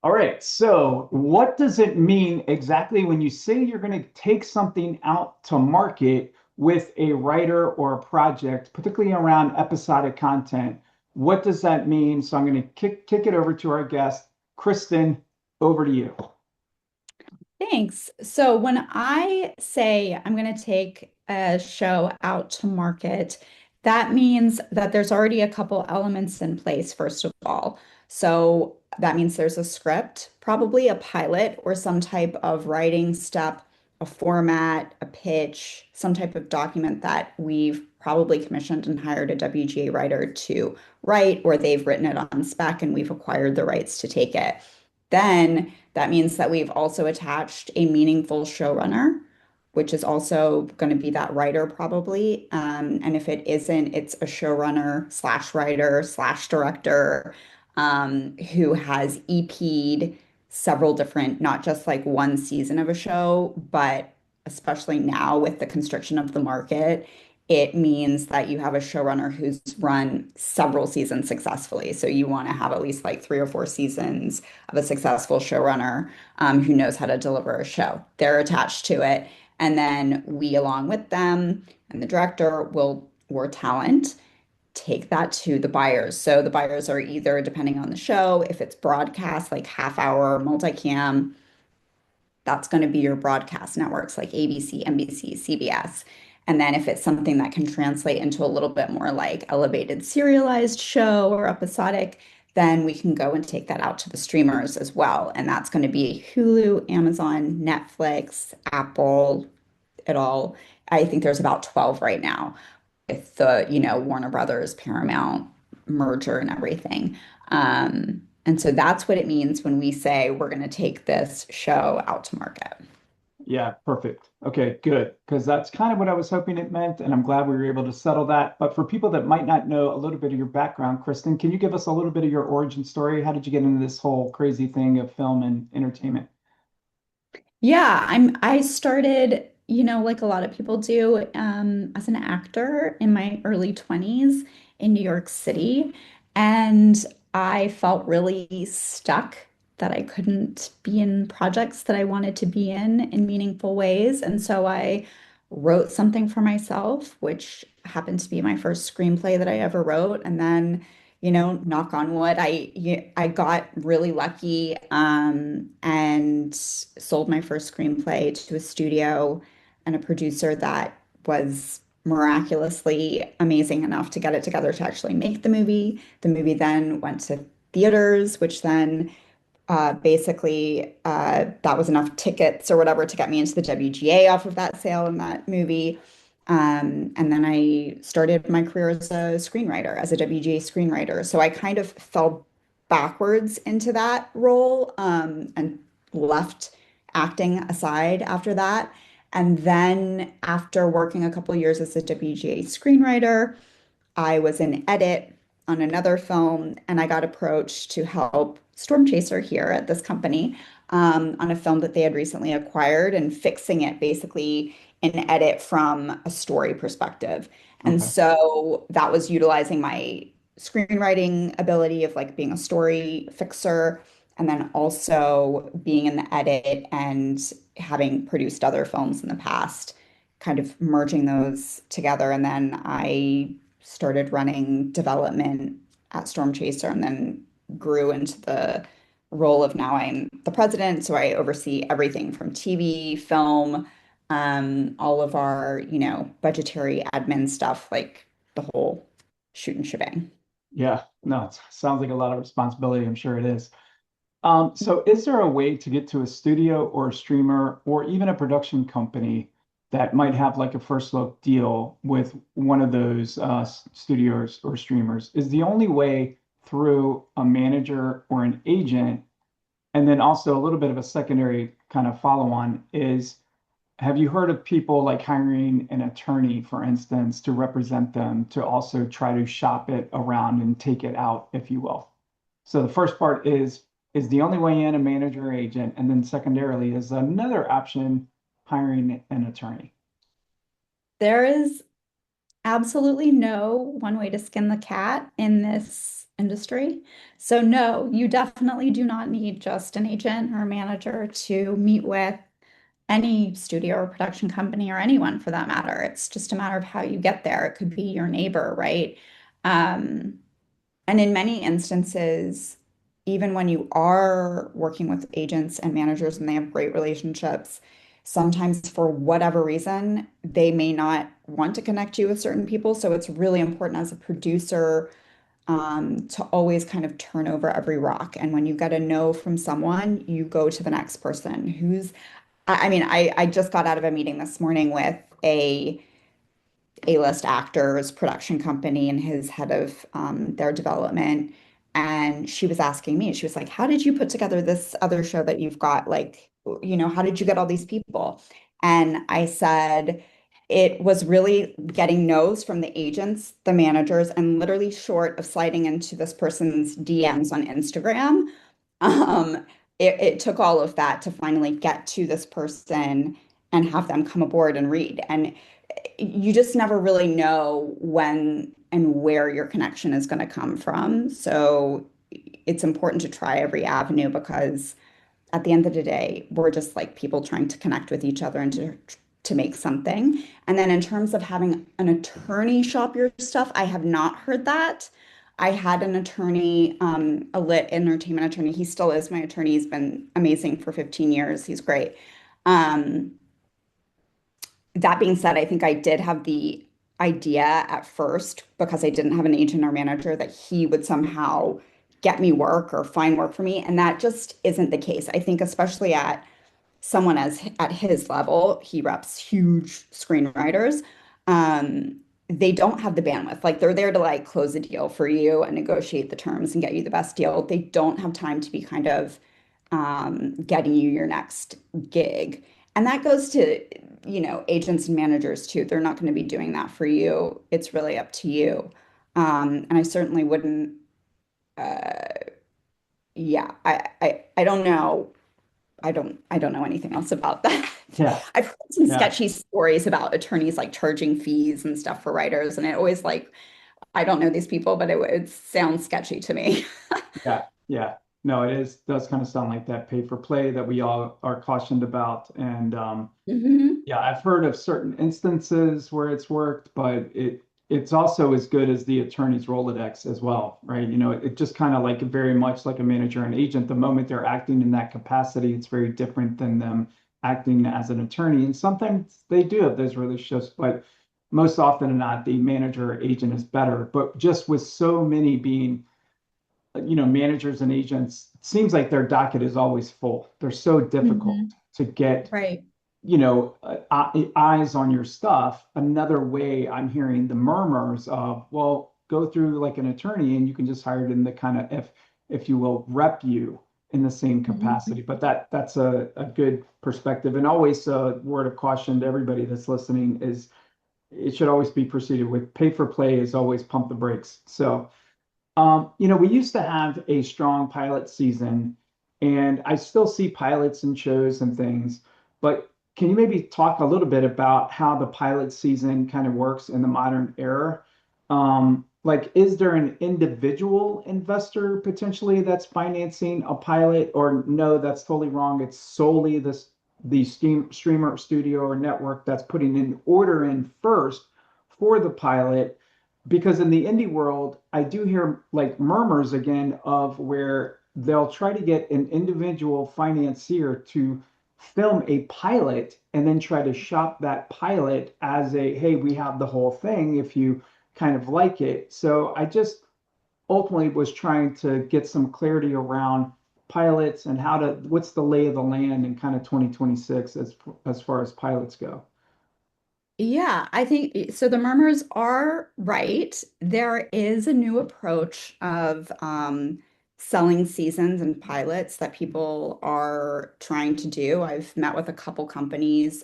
All right. So, what does it mean exactly when you say you're going to take something out to market with a writer or a project, particularly around episodic content? What does that mean? So, I'm going to kick it over to our guest, Kristen. Over to you. Thanks. So when I say I'm going to take a show out to market, that means that there's already a couple elements in place, first of all. So that means there's a script, probably a pilot or some type of writing step, a format, a pitch, some type of document that we've probably commissioned and hired a WGA writer to write, or they've written it on spec and we've acquired the rights to take it. Then that means that we've also attached a meaningful showrunner, which is also going to be that writer probably. And if it isn't, it's a showrunner slash writer slash director who has EP'd several different, not just like one season of a show, but especially now with the constriction of the market, it means that you have a showrunner who's run several seasons successfully. So you want to have at least like 3 or 4 seasons of a successful showrunner who knows how to deliver a show. They're attached to it. And then we, along with them and the director, will, or talent, take that to the buyers. So the buyers are either, depending on the show, if it's broadcast, like half hour, multicam, that's going to be your broadcast networks like ABC, NBC, CBS. And then if it's something that can translate into a little bit more like elevated serialized show or episodic, then we can go and take that out to the streamers as well. And that's going to be Hulu, Amazon, Netflix, Apple, it all. I think there's about 12 right now with the, Warner Brothers, Paramount merger and everything. And so that's what it means when we say we're going to take this show out to market. Yeah, perfect. Okay, good. Because that's kind of what I was hoping it meant, and I'm glad we were able to settle that. But for people that might not know a little bit of your background, Kristen, can you give us a little bit of your origin story? How did you get into this whole crazy thing of film and entertainment? Yeah, I started, like a lot of people do, as an actor in my early 20s in New York City. And I felt really stuck that I couldn't be in projects that I wanted to be in meaningful ways. And so I wrote something for myself, which happened to be my first screenplay that I ever wrote. And then knock on wood, I got really lucky and sold my first screenplay to a studio and a producer that was miraculously amazing enough to get it together to actually make the movie. The movie then went to theaters, which then basically that was enough tickets or whatever to get me into the WGA off of that sale in that movie. And then I started my career as a screenwriter, as a WGA screenwriter. So I kind of fell backwards into that role and left acting aside after that. And then after working a couple years as a WGA screenwriter, I was in edit on another film, and I got approached to help Storm Chaser here at this company on a film that they had recently acquired and fixing it basically in edit from a story perspective. And Okay. so that was utilizing my screenwriting ability of like being a story fixer and then also being in the edit and having produced other films in the past, kind of merging those together. And then I started running development at Storm Chaser and then grew into the role of now I'm the president. So I oversee everything from TV, film, all of our, budgetary admin stuff, like the whole shoot and shebang. Yeah, no, it sounds like a lot of responsibility. I'm sure it is. So is there a way to get to a studio or a streamer or even a production company that might have like a first look deal with one of those studios or streamers? Is the only way through a manager or an agent? And then also a little bit of a secondary kind of follow on is have you heard of people like hiring an attorney, for instance, to represent them to also try to shop it around and take it out, if you will? So the first part is the only way in a manager or agent, and then secondarily is another option hiring an attorney. There is absolutely no one way to skin the cat in this industry. So no, you definitely do not need just an agent or a manager to meet with any studio or production company or anyone for that matter. It's just a matter of how you get there. It could be your neighbor, right? Um, and in many instances, even when you are working with agents and managers and they have great relationships, sometimes for whatever reason, they may not want to connect you with certain people. So it's really important as a producer to always kind of turn over every rock. And when you get a no from someone, you go to the next person who's, I mean, I just got out of a meeting this morning with A-list actors production company and his head of their development. And she was asking me, she was like, how did you put together this other show that you've got? Like, how did you get all these people? And I said, it was really getting no's from the agents, the managers, and literally short of sliding into this person's DMs on Instagram. Um, it took all of that to finally get to this person and have them come aboard and read. And you just never really know when and where your connection is going to come from. So it's important to try every avenue because at the end of the day, we're just like people trying to connect with each other and to make something. And then in terms of having an attorney shop your stuff, I have not heard that. I had an attorney, a lit entertainment attorney. He still is my attorney. He's been amazing for 15 years. He's great. Um, that being said, I think I did have the idea at first because I didn't have an agent or manager that he would somehow get me work or find work for me. And that just isn't the case. I think especially at someone as at his level, he reps huge screenwriters. Um, they don't have the bandwidth. Like they're there to like close a deal for you and negotiate the terms and get you the best deal. They don't have time to be kind of getting you your next gig. And that goes to, agents and managers too. They're not going to be doing that for you. It's really up to you. And I certainly wouldn't, uh, yeah, I don't know. I don't know anything else about that. Yeah, I've heard some yeah, sketchy stories about attorneys like charging fees and stuff for writers, and it always like I don't know these people, but it sounds sketchy to me. yeah, yeah. No, it does kind of sound like that pay for play that we all are cautioned about. And Hmm. yeah, I've heard of certain instances where it's worked, but it's also as good as the attorney's Rolodex as well, right? It just kind of like very much like a manager and agent. The moment they're acting in that capacity, it's very different than them acting as an attorney. And sometimes they do have those relationships, but most often than not, the manager or agent is better. But just with so many being, managers and agents, it seems like their docket is always full. They're so difficult Hmm. to get Right. eyes on your stuff. Another way I'm hearing the murmurs of, well, go through like an attorney and you can just hire them to kind of, if you will, rep you in the same capacity. Mhm. But that's a good perspective. And always a word of caution to everybody that's listening is it should always be proceeded with pay for play is always pump the brakes. So we used to have a strong pilot season, and I still see pilots and shows and things, but can you maybe talk a little bit about how the pilot season kind of works in the modern era? Like, is there an individual investor potentially that's financing a pilot, or no, that's totally wrong. It's solely the streamer, studio, or network that's putting an order in first for the pilot because in the indie world, I do hear like murmurs again of where they'll try to get an individual financier to film a pilot and then try to shop that pilot as a, hey, we have the whole thing if you kind of like it. So I just ultimately was trying to get some clarity around pilots and what's the lay of the land in kind of 2026 as far as pilots go. Yeah, I think so. The murmurs are right. There is a new approach of selling seasons and pilots that people are trying to do. I've met with a couple companies,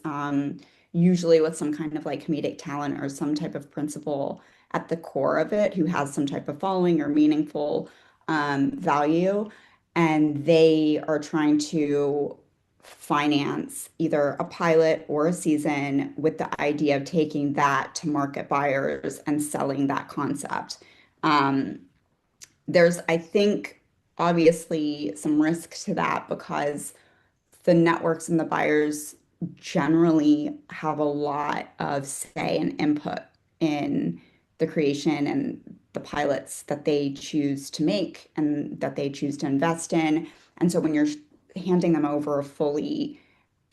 usually with some kind of like comedic talent or some type of principle at the core of it, who has some type of following or meaningful value, and they are trying to finance either a pilot or a season with the idea of taking that to market buyers and selling that concept. Um, There's, I think, obviously some risk to that because the networks and the buyers generally have a lot of say and input in the creation and the pilots that they choose to make and that they choose to invest in. And so when you're handing them over a fully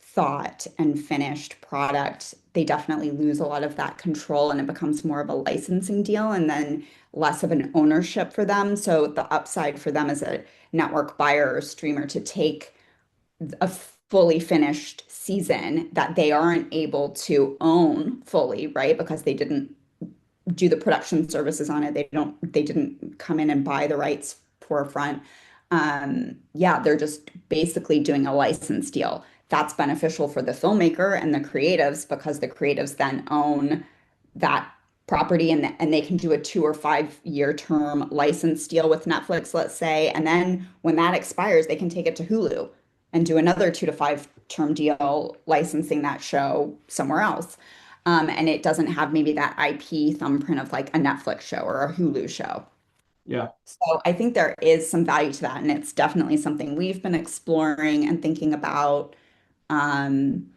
thought and finished product, they definitely lose a lot of that control and it becomes more of a licensing deal and then less of an ownership for them. So the upside for them as a network buyer or streamer to take a fully finished season that they aren't able to own fully, right? Because they didn't do the production services on it. They didn't come in and buy the rights forefront. Yeah, they're just basically doing a license deal. That's beneficial for the filmmaker and the creatives because the creatives then own that property and they can do a 2 or 5 year term license deal with Netflix, let's say. And then when that expires, they can take it to Hulu and do another 2 to 5 term deal licensing that show somewhere else. And it doesn't have maybe that IP thumbprint of like a Netflix show or a Hulu show. Yeah. So I think there is some value to that, and it's definitely something we've been exploring and thinking about. Um,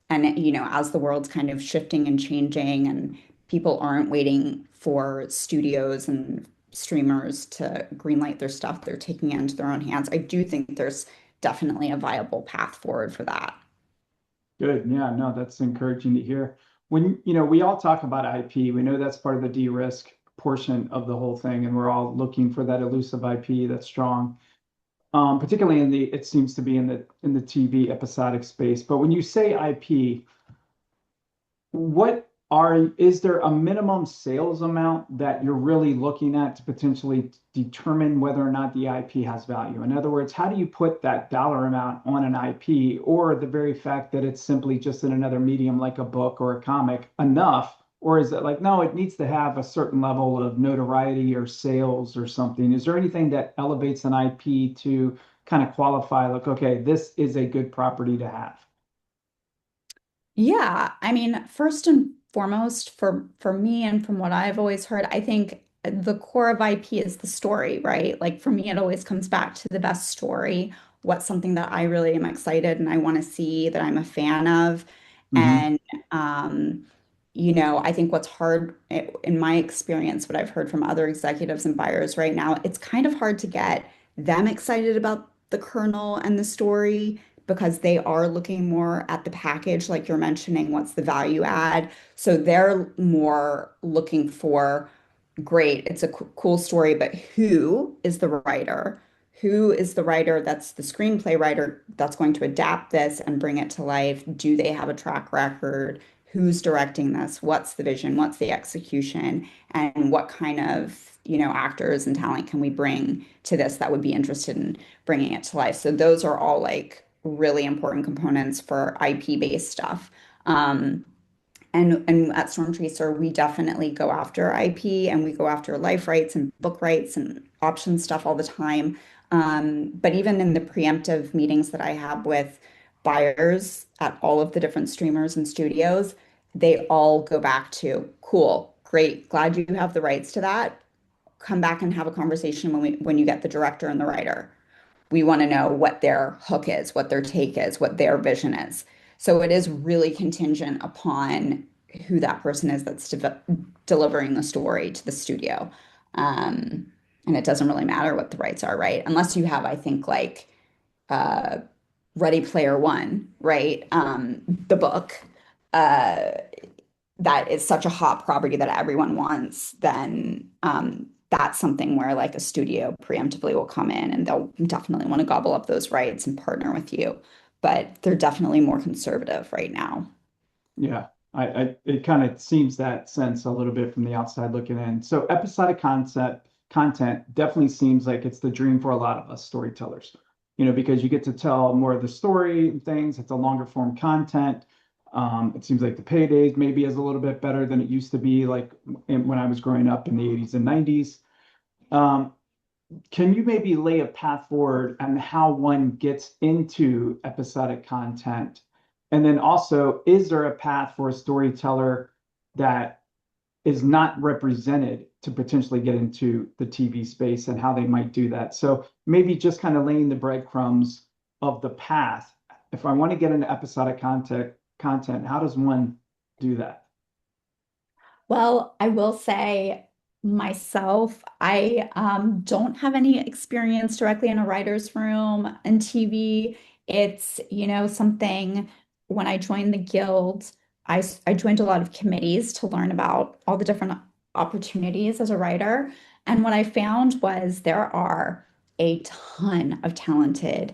and as the world's kind of shifting and changing, and people aren't waiting for studios and streamers to greenlight their stuff, they're taking it into their own hands. I do think there's definitely a viable path forward for that. Good. Yeah, no, that's encouraging to hear. When, we all talk about IP, we know that's part of the de-risk portion of the whole thing, and we're all looking for that elusive IP that's strong. Particularly it seems to be in the TV episodic space. But when you say IP, is there a minimum sales amount that you're really looking at to potentially determine whether or not the IP has value? In other words, how do you put that dollar amount on an IP, or the very fact that it's simply just in another medium like a book or a comic enough? Or is it like, no, it needs to have a certain level of notoriety or sales or something? Is there anything that elevates an IP to kind of qualify, like, okay, this is a good property to have? Yeah, I mean, first and foremost, for me and from what I've always heard, I think the core of IP is the story, right? Like for me, it always comes back to the best story. What's something that I really am excited and I want to see that I'm a fan of. Hmm. And um, I think what's hard in my experience, what I've heard from other executives and buyers right now, it's kind of hard to get them excited about the kernel and the story because they are looking more at the package, like you're mentioning, what's the value add. So they're more looking for, great, it's a cool story, but who is the writer? Who is the writer that's the screenplay writer that's going to adapt this and bring it to life? Do they have a track record? Who's directing this? What's the vision? What's the execution? And what kind of, actors and talent can we bring to this that would be interested in bringing it to life? So those are all like really important components for IP based stuff. And at Storm Chaser, we definitely go after IP and we go after life rights and book rights and option stuff all the time. But even in the preemptive meetings that I have with buyers at all of the different streamers and studios, they all go back to, cool, great, glad you have the rights to that. Come back and have a conversation when you get the director and the writer. We want to know what their hook is, what their take is, what their vision is. So it is really contingent upon who that person is that's delivering the story to the studio. Um, and it doesn't really matter what the rights are, right? Unless you have, I think, like uh, Ready Player One, right? The book. Uh, that is such a hot property that everyone wants, then that's something where like a studio preemptively will come in and they'll definitely want to gobble up those rights and partner with you. But they're definitely more conservative right now. Yeah, it kind of seems that sense a little bit from the outside looking in. So episodic content definitely seems like it's the dream for a lot of us storytellers, because you get to tell more of the story and things. It's a longer form content. It seems like the paydays maybe is a little bit better than it used to be, like when I was growing up in the 80s and 90s. Um, can you maybe lay a path forward on how one gets into episodic content? And then also, is there a path for a storyteller that is not represented to potentially get into the TV space and how they might do that. So maybe just kind of laying the breadcrumbs of the path. If I want to get into episodic content, how does one do that? Well, I will say myself, I don't have any experience directly in a writer's room and TV. It's, something when I joined the guild, I joined a lot of committees to learn about all the different opportunities as a writer. And what I found was there are a ton of talented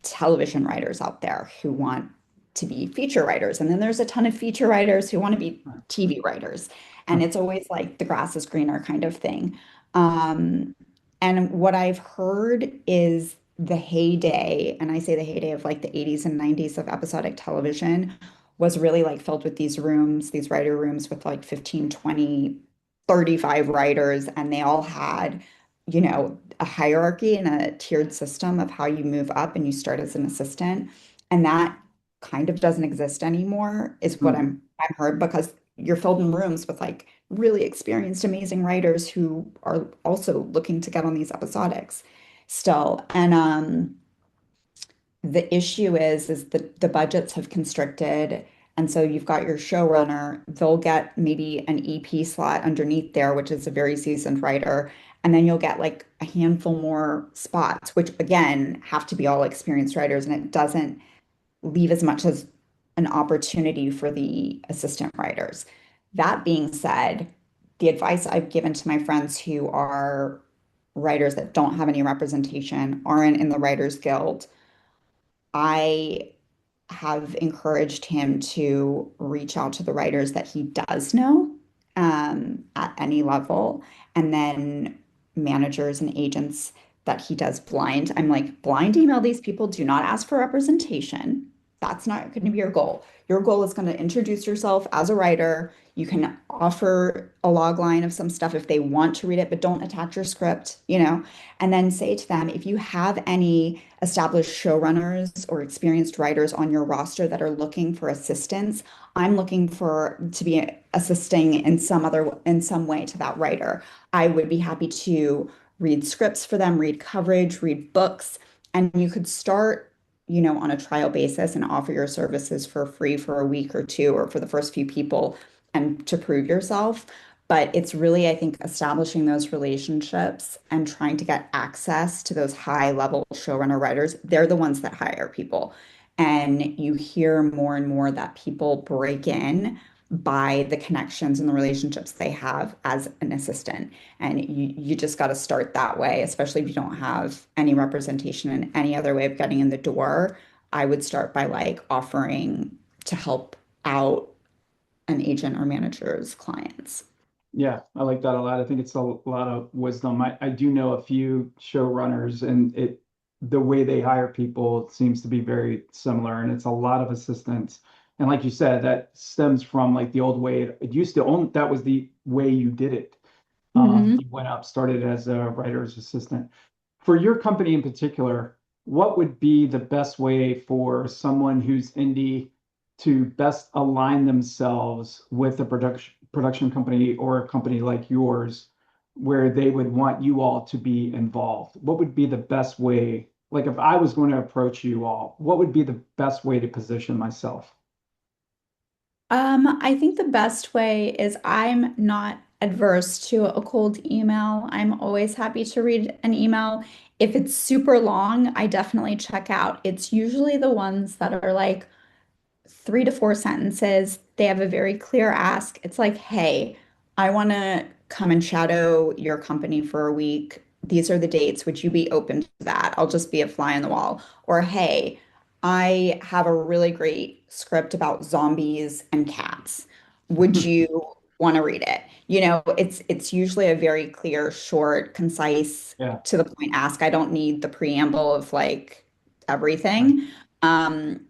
television writers out there who want to be feature writers. And then there's a ton of feature writers who want to be TV writers. And it's always like the grass is greener kind of thing. Um, and what I've heard is the heyday, and I say the heyday of like the 80s and 90s of episodic television was really like filled with these rooms, these writer rooms with like 15, 20, 35 writers, and they all had a hierarchy and a tiered system of how you move up and you start as an assistant. And that kind of doesn't exist anymore, is what Hmm. I'm heard, because you're filled in rooms with like really experienced, amazing writers who are also looking to get on these episodics still. And the issue is the budgets have constricted. And so you've got your showrunner, they'll get maybe an EP slot underneath there, which is a very seasoned writer. And then you'll get like a handful more spots, which again have to be all experienced writers. And it doesn't leave as much as an opportunity for the assistant writers. That being said, the advice I've given to my friends who are writers that don't have any representation, aren't in the Writers Guild, I have encouraged him to reach out to the writers that he does know at any level, and then managers and agents that he does blind. I'm like, blind email these people, do not ask for representation. That's not going to be your goal. Your goal is going to introduce yourself as a writer. You can offer a log line of some stuff if they want to read it, but don't attach your script, and then say to them, if you have any established showrunners or experienced writers on your roster that are looking for assistance, I'm looking for to be assisting in some way to that writer. I would be happy to read scripts for them, read coverage, read books, and you could start, on a trial basis and offer your services for free for a week or two or for the first few people and to prove yourself. But it's really, I think, establishing those relationships and trying to get access to those high level showrunner writers. They're the ones that hire people. And you hear more and more that people break in by the connections and the relationships they have as an assistant. And you just got to start that way, especially if you don't have any representation in any other way of getting in the door. I would start by like offering to help out an agent or manager's clients. Yeah, I like that a lot. I think it's a lot of wisdom. I do know a few showrunners, and the way they hire people seems to be very similar, and it's a lot of assistance. And like you said, that stems from like the old way it used to own. That was the way you did it. Mhm. You went up, started as a writer's assistant. For your company in particular, what would be the best way for someone who's indie to best align themselves with a production company or a company like yours, where they would want you all to be involved? What would be the best way? Like if I was going to approach you all, what would be the best way to position myself? I think the best way is I'm not adverse to a cold email. I'm always happy to read an email. If it's super long, I definitely check out. It's usually the ones that are like 3 to 4 sentences. They have a very clear ask. It's like, hey, I want to come and shadow your company for a week. These are the dates. Would you be open to that? I'll just be a fly on the wall. Or, hey, I have a really great script about zombies and cats. Would you want to read it? It's usually a very clear, short, concise, Yeah, to the point ask. I don't need the preamble of like right. everything. Um,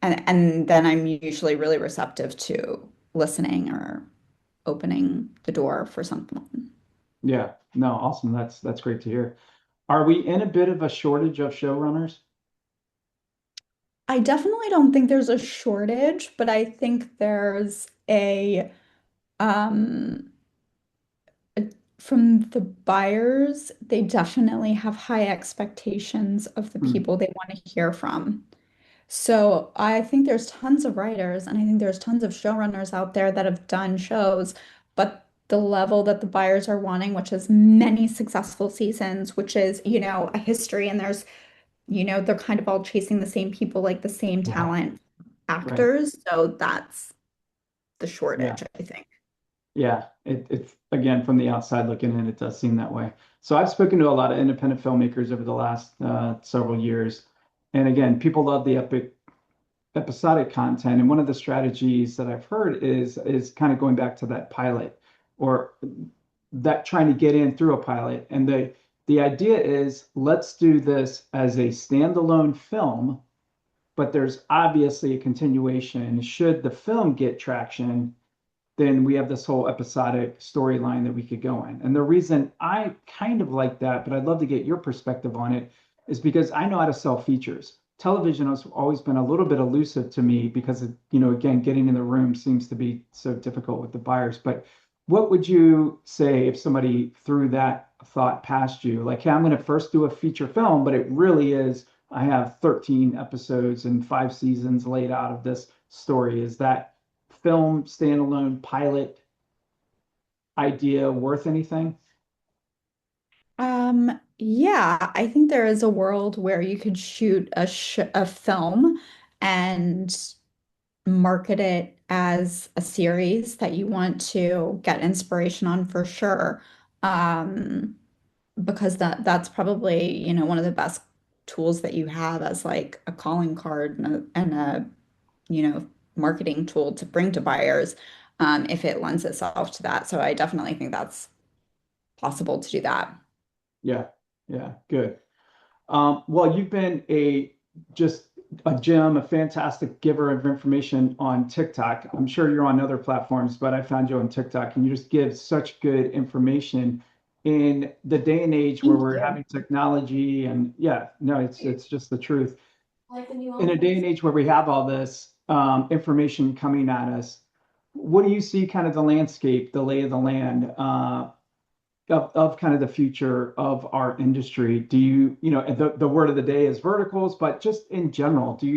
and then I'm usually really receptive to listening or opening the door for something. Yeah, no, awesome. That's great to hear. Are we in a bit of a shortage of showrunners? I definitely don't think there's a shortage, but I think there's a Um, from the buyers, they definitely have high expectations of the Hmm. people they want to hear from. So I think there's tons of writers and I think there's tons of showrunners out there that have done shows, but the level that the buyers are wanting, which is many successful seasons, which is, a history, and there's, they're kind of all chasing the same people, like the same Yeah. talent Right. actors. So that's the Yeah. shortage, I think. Yeah. It's again from the outside looking in, it does seem that way. So I've spoken to a lot of independent filmmakers over the last several years, and again, people love the episodic content. And one of the strategies that I've heard is kind of going back to that pilot or that trying to get in through a pilot. And the idea is let's do this as a standalone film, but there's obviously a continuation. Should the film get traction, then we have this whole episodic storyline that we could go in. And the reason I kind of like that, but I'd love to get your perspective on it, is because I know how to sell features. Television has always been a little bit elusive to me because, again, getting in the room seems to be so difficult with the buyers. But what would you say if somebody threw that thought past you? Like, hey, I'm going to first do a feature film, but it really is, I have 13 episodes and 5 seasons laid out of this story. Is that film standalone pilot idea worth anything? Yeah, I think there is a world where you could shoot a film and market it as a series that you want to get inspiration on for sure. Um, because that's probably, one of the best tools that you have as like a calling card and a, marketing tool to bring to buyers, if it lends itself to that. So I definitely think that's possible to do that. Yeah, yeah, good. Well, you've been just a gem, a fantastic giver of information on TikTok. I'm sure you're on other platforms, but I found you on TikTok, and you just give such good information in the day and age where Thank we're you. having technology. And yeah, no, it's just the truth. In a day and age where we have all this information coming at us, what do you see kind of the landscape, the lay of the land? Of kind of the future of our industry? Do the word of the day is verticals, but just in general, do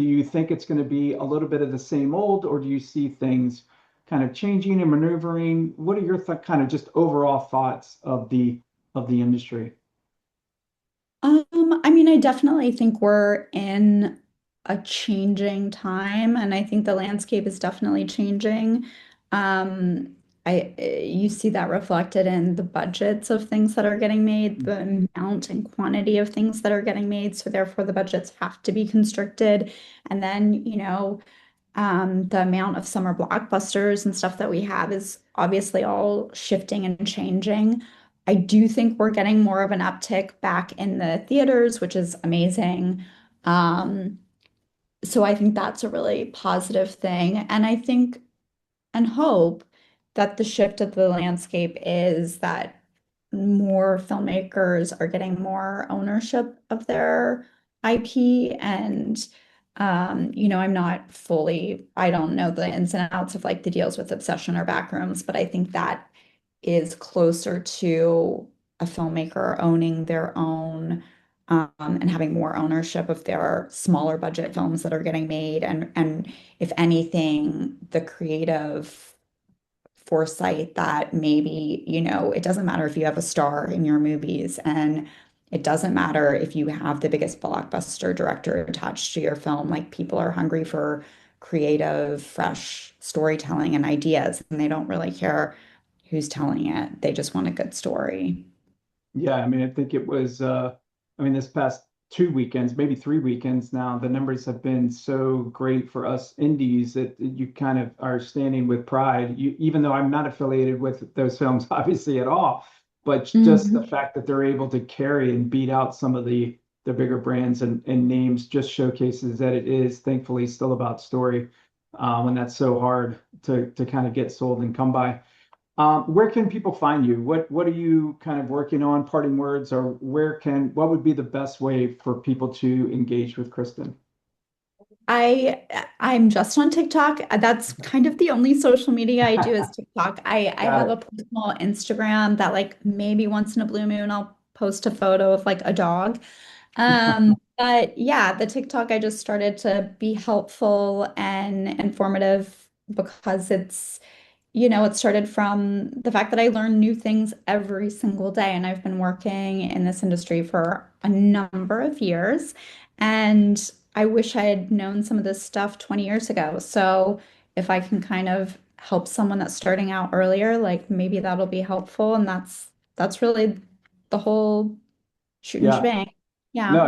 you think it's going to be a little bit of the same old, or do you see things kind of changing and maneuvering? What are your kind of just overall thoughts of the industry? I mean, I definitely think we're in a changing time, and I think the landscape is definitely changing. You see that reflected in the budgets of things that are getting made, the amount and quantity of things that are getting made, so therefore the budgets have to be constricted. And then, the amount of summer blockbusters and stuff that we have is obviously all shifting and changing. I do think we're getting more of an uptick back in the theaters, which is amazing. Um, so I think that's a really positive thing. And I think and hope that the shift of the landscape is that more filmmakers are getting more ownership of their IP. And, I don't know the ins and outs of like the deals with Obsession or Backrooms, but I think that is closer to a filmmaker owning their own, and having more ownership of their smaller budget films that are getting made. And if anything, the creative foresight that maybe, it doesn't matter if you have a star in your movies, and it doesn't matter if you have the biggest blockbuster director attached to your film. Like, people are hungry for creative, fresh storytelling and ideas, and they don't really care who's telling it. They just want a good story. Yeah, I mean, I think it was, I mean, this past 2 weekends, maybe 3 weekends now, the numbers have been so great for us indies that you kind of are standing with pride. Even though I'm not affiliated with those films, obviously at all, but just the Mhm. fact that they're able to carry and beat out some of the bigger brands and names just showcases that it is thankfully still about story, when that's so hard to kind of get sold and come by. Where can people find you? What are you kind of working on, parting words, or what would be the best way for people to engage with Kristen? I'm just on TikTok. That's kind of the only social media I do is TikTok. I Got have it. a personal Instagram that like maybe once in a blue moon I'll post a photo of like a dog. But yeah, the TikTok I just started to be helpful and informative because it started from the fact that I learn new things every single day. And I've been working in this industry for a number of years. And I wish I had known some of this stuff 20 years ago. So if I can kind of help someone that's starting out earlier, like maybe that'll be helpful. And that's really the whole shoot and Yeah. shebang. Yeah. No,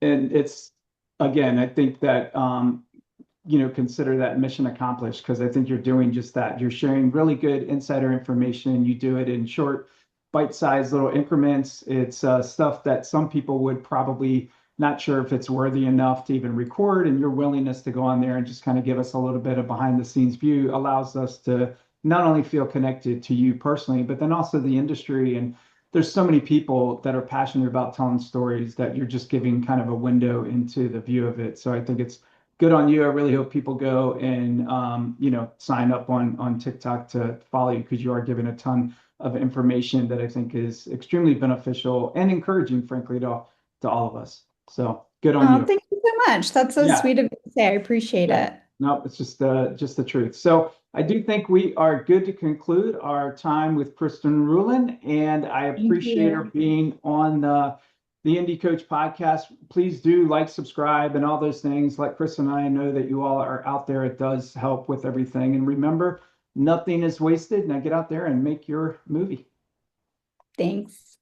and it's again, I think that consider that mission accomplished because I think you're doing just that. You're sharing really good insider information. You do it in short, bite-sized little increments. It's stuff that some people would probably not sure if it's worthy enough to even record, and your willingness to go on there and just kind of give us a little bit of behind the scenes view allows us to not only feel connected to you personally, but then also the industry. And there's so many people that are passionate about telling stories that you're just giving kind of a window into the view of it. So I think it's good on you. I really hope people go and sign up on TikTok to follow you because you are giving a ton of information that I think is extremely beneficial and encouraging, frankly, to all of us. So good on Oh, you. thank you so much. That's so Yeah, sweet of you to say. I appreciate yeah. it. No, it's just the truth. So I do think we are good to conclude our time with Kristen Ruhlin, and I Thank appreciate her you. being on the Indie Coach podcast. Please do like, subscribe, and all those things. Like Chris and I know that you all are out there. It does help with everything. And remember, nothing is wasted. Now get out there and make your movie. Thanks.